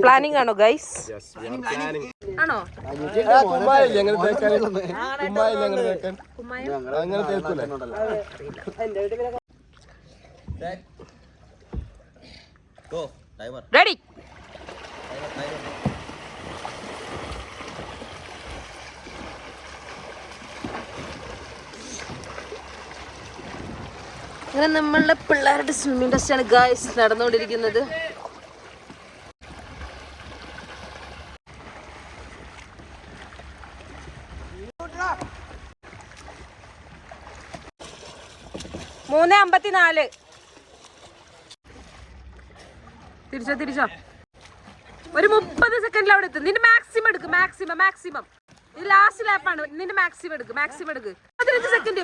Planning ആണോ guys? ആണോ? Ready. അങ്ങനെ നമ്മളുടെ പിള്ളേരുടെ സ്വിമ്മിംഗ് ടെസ്റ്റ് ആണ് ഗൈസ് നടന്നുകൊണ്ടിരിക്കുന്നത്. മൂന്ന് 54. തിരിച്ചോ ഒരു 30 സെക്കൻഡിൽ അവിടെ എത്തും. നിന്റെ മാക്സിമം എടുക്ക്. മാക്സിമം ഇത് ലാസ്റ്റ് ലാപ്പാണ്. നിന്റെ മാക്സിമം എടുക്ക്. 15 സെക്കൻഡ്.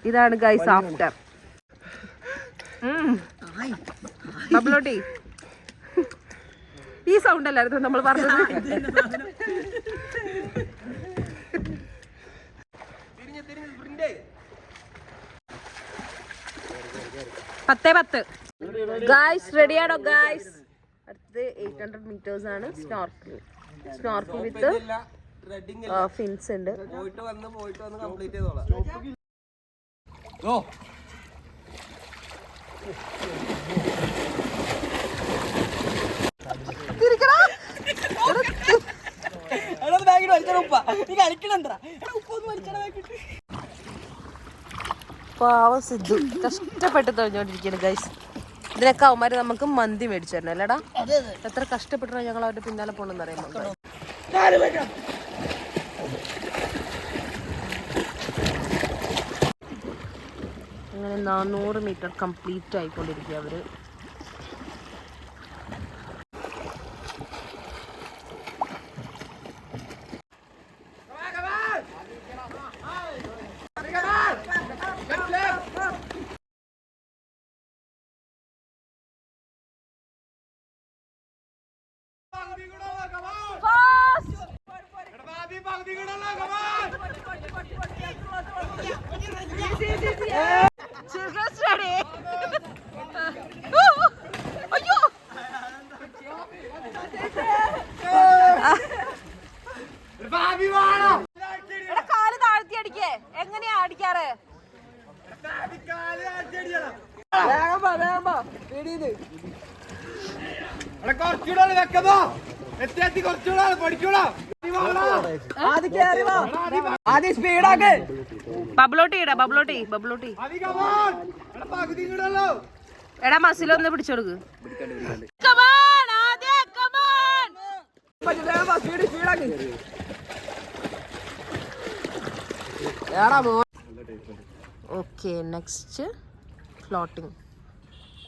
ഇതാണ് ഗൈസ് ആഫ്റ്റർ. ബബ്ലോട്ടി ഈ സൗണ്ട് അല്ലായിരുന്നു നമ്മൾ പറഞ്ഞത്. 10 ഗായ്സ് റെഡിയാണോ ഗായ്സ്? അടുത്ത് 800 meters ആണ്. സ്നോർക്കിൾ വിത്ത് ഫിൻസ് ഉണ്ട്. പോയിട്ട് വന്ന് കംപ്ലീറ്റ് ചെയ്തോളാം. പാവ സിദ്ധു കഷ്ടപ്പെട്ട് തൊഴിഞ്ഞോണ്ടിരിക്കുന്നു ഗൈസ്. ഇതിനൊക്കെ അവന്മാര് നമുക്ക് മന്തി മേടിച്ചു തരണം അല്ലേടാ? എത്ര കഷ്ടപ്പെട്ടോ ഞങ്ങൾ അവരുടെ പിന്നാലെ പോണെന്ന് അറിയാമോ? അങ്ങനെ 400 meter കംപ്ലീറ്റ് ആയിക്കൊണ്ടിരിക്കുക അവര്. കാല് താഴ്ത്തി അടിക്കേ. എങ്ങനെയാ അടിക്കാറ്? ബബ്ലോട്ടി എടാ മസിലൊന്ന് പിടിച്ചോടുക്ക്. Okay next floating.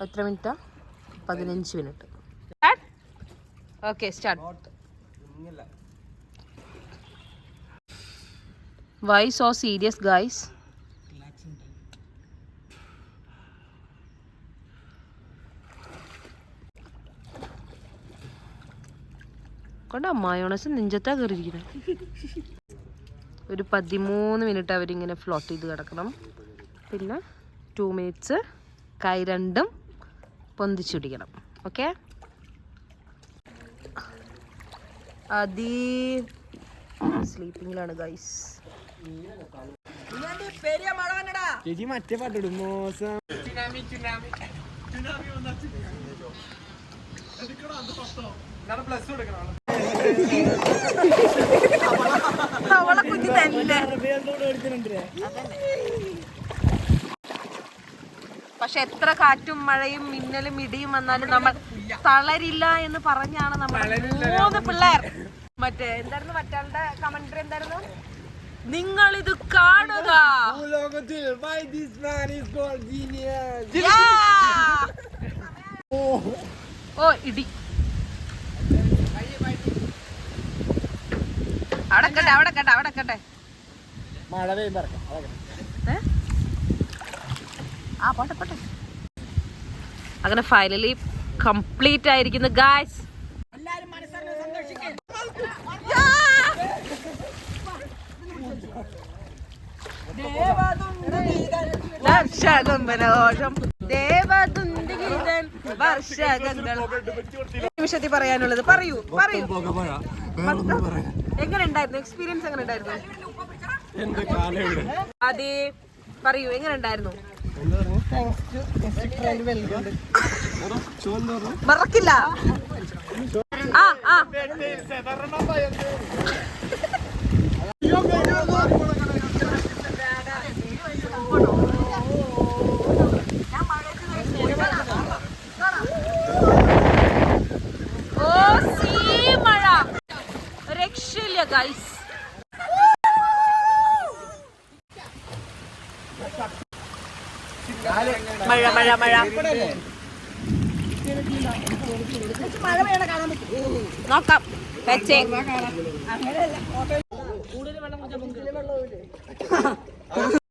എത്ര മിനിറ്റാ? 15 minutes. Okay start. Why so serious guys? കൊണ്ടാ മയോണൈസ് നെഞ്ചത്താ കയറിയിരിക്കുന്നത്. ഒരു 13 minutes അവരിങ്ങനെ ഫ്ലോട്ട് ചെയ്ത് കിടക്കണം. പിന്നെ 2 minutes കൈ രണ്ടും പൊന്തിച്ചുടിക്കണം. ഓക്കെ അതി സ്ലീപ്പിങ്ങിലാണ് ഗൈസ്. ചേച്ചി മറ്റേ പാട്ടിടും മോശം. പക്ഷെ എത്ര കാറ്റും മഴയും മിന്നലും ഇടിയും വന്നാലും നമ്മൾ തളരില്ല എന്ന് പറഞ്ഞാണ് നമ്മൾ 3 പിള്ളേർ. മറ്റേ എന്തായിരുന്നു മറ്റാളുടെ കമന്ററി എന്തായിരുന്നു? നിങ്ങൾ ഇത് കാണുക. ഓ ഇടി അവിടെ കട്ടെ മഴ പെയ്യുമ്പോ പോട്ടെ. അങ്ങനെ ഫൈനലി കംപ്ലീറ്റ് ആയിരിക്കുന്നു ഗായ്സ്. ലക്ഷകുംഭനഘോഷം ദേവദുന്ദഗീതൻ വർഷകങ്ങൾ. നിമിഷത്തിൽ പറയാനുള്ളത് പറയൂ. എങ്ങനെ ഉണ്ടായിരുന്നു എക്സ്പീരിയൻസ്? എങ്ങനെ ഉണ്ടായിരുന്നു? അതെ പറയൂ, എങ്ങനെ ഉണ്ടായിരുന്നു? മറക്കില്ല. മഴ രക്ഷയില്ല ഗൈസ്. മഴ മഴ മഴ നോക്കാം.